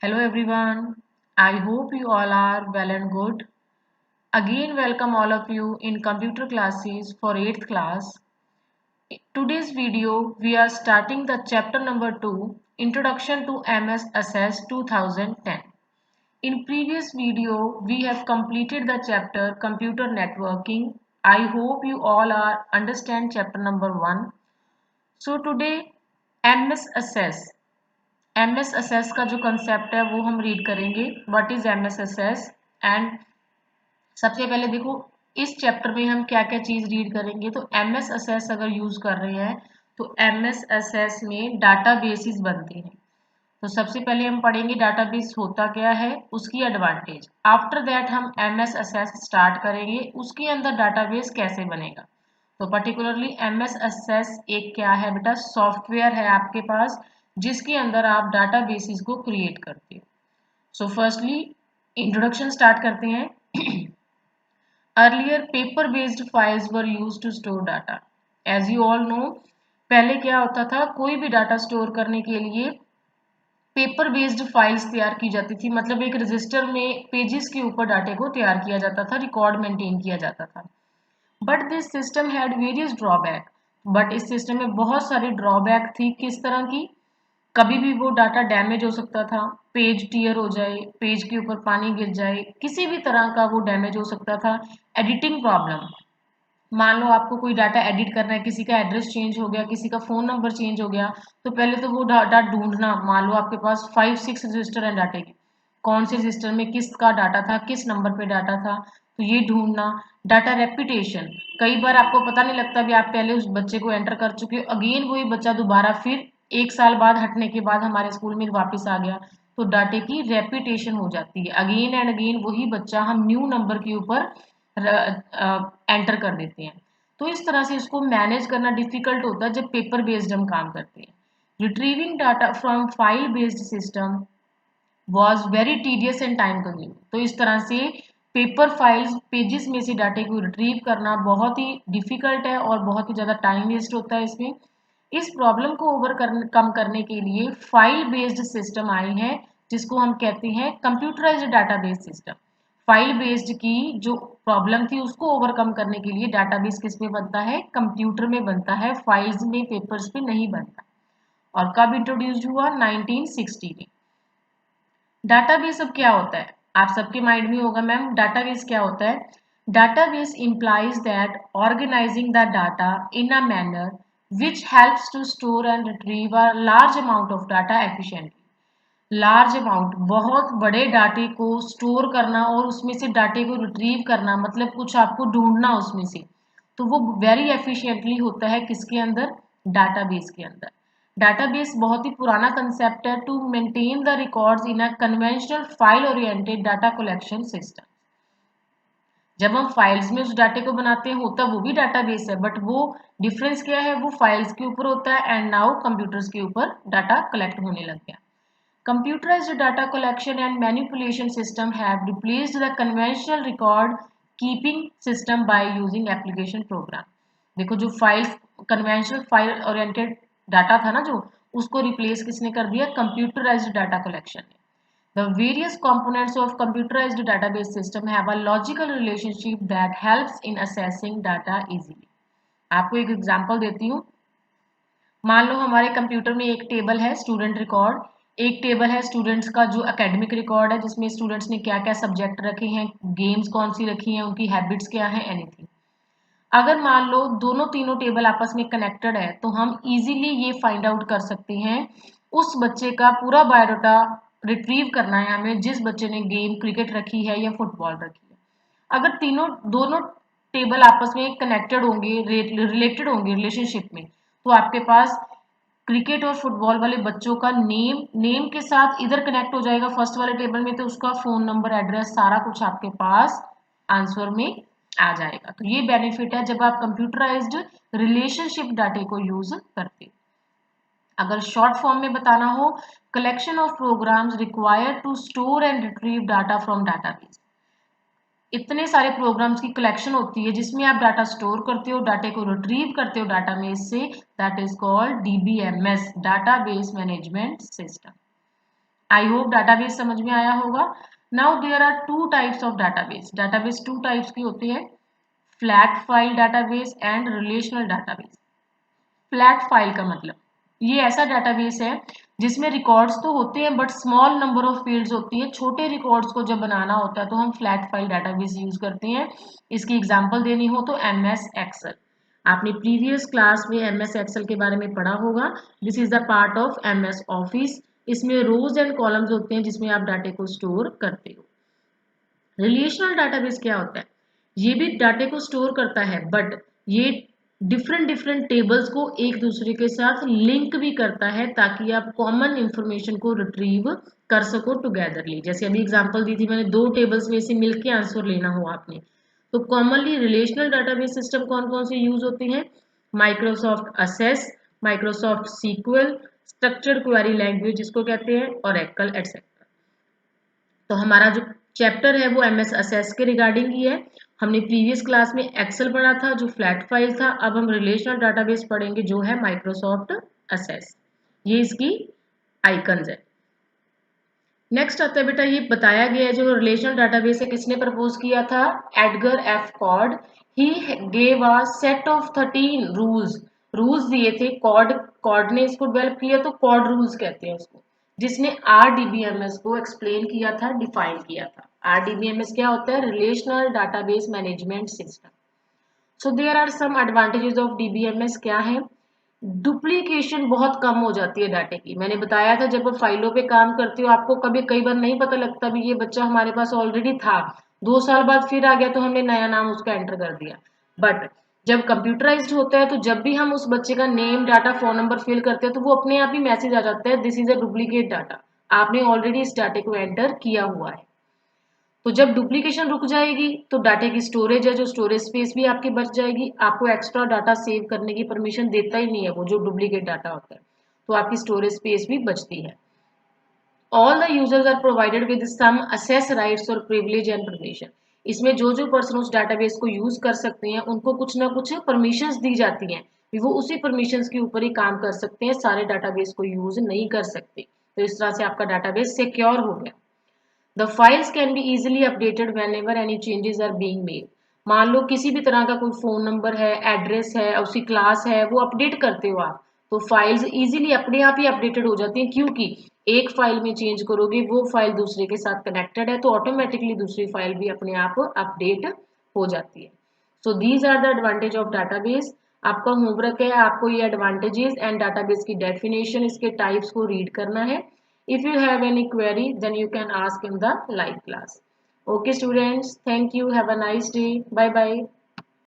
Hello everyone. I hope you all are well and good. Again, welcome all of you in computer classes for 8th class. Today's video, we are starting the chapter number 2, Introduction to MS Access 2010. In previous video, we have completed the chapter Computer Networking. I hope you all are understand chapter number 1. So today, MS Access. MS Access का जो concept है वो हम read करेंगे. What is MS Access and सबसे पहले देखो इस चैप्टर में हम क्या क्या चीज रीड करेंगे. तो MS Access अगर यूज कर रहे हैं तो MS Access में डाटाबेसेस बनते हैं. तो सबसे पहले हम पढ़ेंगे डाटाबेस होता क्या है, उसकी एडवांटेज. आफ्टर दैट हम MS Access स्टार्ट करेंगे, उसके अंदर डाटाबेस कैसे बनेगा. तो पर्टिकुलरली MS Access एक क्या है बेटा, सॉफ्टवेयर है आपके पास जिसके अंदर आप डाटाबेसेस को क्रिएट करते हो. सो फर्स्टली इंट्रोडक्शन स्टार्ट करते हैं. Earlier paper based files were used to store data. As you all know, पहले क्या होता था, कोई भी डाटा स्टोर करने के लिए पेपर बेस्ड फाइल्स तैयार की जाती थी. मतलब एक रजिस्टर में पेजेस के ऊपर डाटे को तैयार किया जाता था, रिकॉर्ड मेंटेन किया जाता था. But this system had various drawback. But इस सिस्टम में बहुत सारी ड्रॉबैक थी. किस तरह की, कभी भी वो डाटा डैमेज हो सकता था, पेज टीयर हो जाए, पेज के ऊपर पानी गिर जाए, किसी भी तरह का वो डैमेज हो सकता था. एडिटिंग प्रॉब्लम, मान लो आपको कोई डाटा एडिट करना है, किसी का एड्रेस चेंज हो गया, किसी का फोन नंबर चेंज हो गया, तो पहले तो वो डाटा ढूंढना. मान लो आपके पास 5-6 रजिस्टर हैं डाटे के, कौन से रजिस्टर में किसका डाटा था, किस नंबर पे डाटा था, तो ये ढूंढना. डाटा रेपिटेशन, कई बार आपको पता नहीं लगता भी आप पहले उस बच्चे को एंटर कर चुके हो, अगेन वही बच्चा दोबारा फिर 1 साल बाद हटने के बाद हमारे स्कूल में वापस आ गया, तो डाटे की रेपिटेशन हो जाती है. अगेन एंड अगेन वही बच्चा हम न्यू नंबर के ऊपर एंटर कर देते हैं. तो इस तरह से इसको मैनेज करना डिफिकल्ट होता है जब पेपर बेस्ड हम काम करते हैं. Retrieving data from file based system was very tedious and time consuming. तो इस तरह से पेपर फाइल्स पेजेस में से डाटे को रिट्रीव करना बहुत ही डिफिकल्ट है और बहुत ही ज़्यादा टाइम वेस्ट होता है इसमें. इस प्रॉब्लम को कम करने के लिए फाइल बेस्ड सिस्टम आए हैं जिसको हम कहते हैं computerised database system. File based की जो प्रॉब्लम थी उसको ओवरकम करने के लिए डाटाबेस किस पे बनता है, कंप्यूटर में बनता है, फाइल्स में पेपर्स पे नहीं बनता. और कब इंट्रोड्यूस हुआ, 1960 में. डाटाबेस अब क्या होता है, आप सबके माइंड में होगा मैम डाटाबेस क्या होता है. Database implies that organizing the data in a manner which helps to store and retrieve a large amount of data efficiently. Large amount, बहुत बड़े डाटे को स्टोर करना और उसमें से डाटे को रिट्रीव करना, मतलब कुछ आपको ढूंढना उसमें से, तो वो वेरी एफिशिएंटली होता है किसके अंदर, डाटाबेस के अंदर. डाटाबेस बहुत ही पुराना कंसेप्ट है to maintain the records in a conventional file oriented data collection system. जब हम फाइल्स में उस डाटे को बनाते हैं होता वो भी डाटाबेस है, बट वो डिफरेंस क्या है, वो फाइल्स के ऊपर होता है एंड नाउ कंप्यूटर्स के ऊपर डाटा कलेक्ट होने लग गया. Computerized data collection and manipulation system have replaced the conventional record keeping system by using application program. देखो जो files, conventional file oriented data था ना जो, उसको रिप्लेस किसने कर दिया, कंप्यूटराइज्ड डाटा कलेक्शन ने. The various components of computerized database system have a logical relationship that helps in accessing data easily. आपको एक एग्जांपल देती हूँ. मान लो हमारे कंप्यूटर में एक टेबल है स्टूडेंट रिकॉर्ड, एक टेबल है स्टूडेंट्स का जो एकेडमिक रिकॉर्ड है जिसमें स्टूडेंट्स ने क्या क्या सब्जेक्ट रखे हैं, गेम्स कौन सी रखी हैं, उनकी हैबिट्स क्या हैं, एनीथिंग. अगर मान लो दोनों तीनों टेबल आपस में कनेक्टेड है तो हम इजीली ये फाइंड आउट कर सकते हैं उस बच्चे का पूरा बायोडाटा रिट्रीव करना है हमें जिस बच्चे ने गेम क्रिकेट रखी है या फुटबॉल रखी है. अगर तीनों दोनों टेबल आपस में कनेक्टेड होंगे, रिलेटेड होंगे रिलेशनशिप में, तो आपके पास क्रिकेट और फुटबॉल वाले बच्चों का नेम के साथ इधर कनेक्ट हो जाएगा फर्स्ट वाले टेबल में, तो उसका फोन नंबर, एड्रेस, सारा कुछ आपके पास आंसर में आ जाएगा. तो ये बेनिफिट है जब आप कंप्यूटराइज्ड रिलेशनशिप डाटे को यूज करते. अगर शॉर्ट फॉर्म में बताना हो, collection of programs required to store and retrieve data from database. इतने सारे प्रोग्राम्स की कलेक्शन होती है जिसमें आप डाटा स्टोर करते हो, डाटे को रिट्रीव करते हो डाटाबेस से, that is called DBMS, database management system. I hope database समझ में आया होगा। Now there are two types of database. Database two types की होती है, flat file database and relational database. Flat file का मतलब ये ऐसा डाटाबेस है जिसमें रिकॉर्ड्स तो होते हैं but small number of fields होती है। छोटे रिकॉर्ड्स को जब बनाना होता है तो हम फ्लैट फाइल डाटाबेस यूज करते हैं। इसकी एग्जांपल देनी हो तो एम एस एक्सेल। आपने प्रीवियस क्लास में एम एस एक्सेल के बारे में पढ़ा होगा। This is the part of M S Office. इसमें रोज एंड कॉलम्स होते हैं जिसमें आप डाटे को स्टोर करते हो। रिलेशनल डाटाबेस क्या होता है? ये भी डाटे को स्टोर करता है बट ये डिफरेंट डिफरेंट टेबल्स को एक दूसरे के साथ लिंक भी करता है ताकि आप कॉमन इंफॉर्मेशन को रिट्रीव कर सको टुगेदरली। जैसे अभी एग्जांपल दी थी मैंने, दो टेबल्स में से मिलके आंसर लेना हो आपने, तो कॉमनली रिलेशनल डाटाबेस सिस्टम कौन कौन से यूज होते हैं? Microsoft access, Microsoft sequel, structured query language जिसको कहते हैं, ओरेकल एटसेट्रा। तो हमारा जो चैप्टर है वो एमएस असेस के रिगार्डिंग ही है। हमने प्रीवियस क्लास में एक्सेल पढ़ा था जो फ्लैट फाइल था। अब हम रिलेशनल डाटाबेस पढ़ेंगे जो है माइक्रोसॉफ्ट असेस। ये इसकी आइकन्स है। नेक्स्ट आता है बेटा, ये बताया गया है जो रिलेशनल डेटाबेस है किसने प्रपोज किया था? Edgar F Codd. He gave a set of 13 rules. Rules दिए थे, कॉर्ड कॉर्ड ने इसको डेवलप किया तो कॉर्ड रूल्स कहते हैं उसको, जिसने आरडीबीएमएस को एक्सप्लेन किया था, डिफाइन किया था। आरडीबीएमएस क्या होता है? Relational database management system. So there are some advantages of DBMS. क्या है? डुप्लीकेशन बहुत कम हो जाती है डाटे की। मैंने बताया था जब आप फाइलों पे काम करते हो आपको कभी कई बार नहीं पता लगता भी ये बच्चा हमारे पास ऑलरेडी था, 2 साल बाद फिर आ गया तो हमने नया नाम उसका एंटर कर दिया। बट जब कंप्यूटराइज्ड होता है तो जब भी हम उस बच्चे का name, data, phone number fill करते हैं तो वो अपने आप ही मैसेज आ जाता है, this is a duplicate data, आपने ऑलरेडी इस डाटे को एंटर किया हुआ है। तो जब डुप्लीकेशन रुक जाएगी तो डाटे की स्टोरेज है जो स्टोरेज स्पेस भी आपकी बच जाएगी। आपको एक्स्ट्रा डाटा सेव करने की परमिशन देता ही नहीं है वो जो डुप्लीकेट डाटा होता है, तो आपकी स्टोरेज स्पेस भी बचती है। All the users are provided with some access rights और प्रिविलेज एंड परमिशन। इसमें जो जो पर्सन उस डाटाबेस को यूज कर सकते हैं उनको कुछ ना कुछ परमिशंस दी जाती हैं, वो उसी परमिशंस के ऊपर ही काम कर सकते हैं, सारे डाटाबेस को यूज नहीं कर सकते। तो इस तरह से आपका डाटाबेस सिक्योर हो गया। The files can be easily updated whenever any changes are being made। मान लो किसी भी तरह का कोई फोन नंबर है, एड्रेस है, उसकी क्लास है, वो अपडेट करते हो आप, तो फाइल्स इजीली अपने आप ही अपडेटेड हो जाती हैं, क्योंकि एक फाइल में चेंज करोगे वो फाइल दूसरे के साथ कनेक्टेड है तो ऑटोमेटिकली दूसरी फाइल भी अपने आप अपडेट हो जाती है। So these are the advantage of database. आपका होमवर्क है आपको ये एडवांटेजेस एंड डाटाबेस की डेफिनेशन, इसके टाइप्स को रीड करना है। If you have any query, then you can ask in the live class. Okay, students. Thank you. Have a nice day. Bye bye.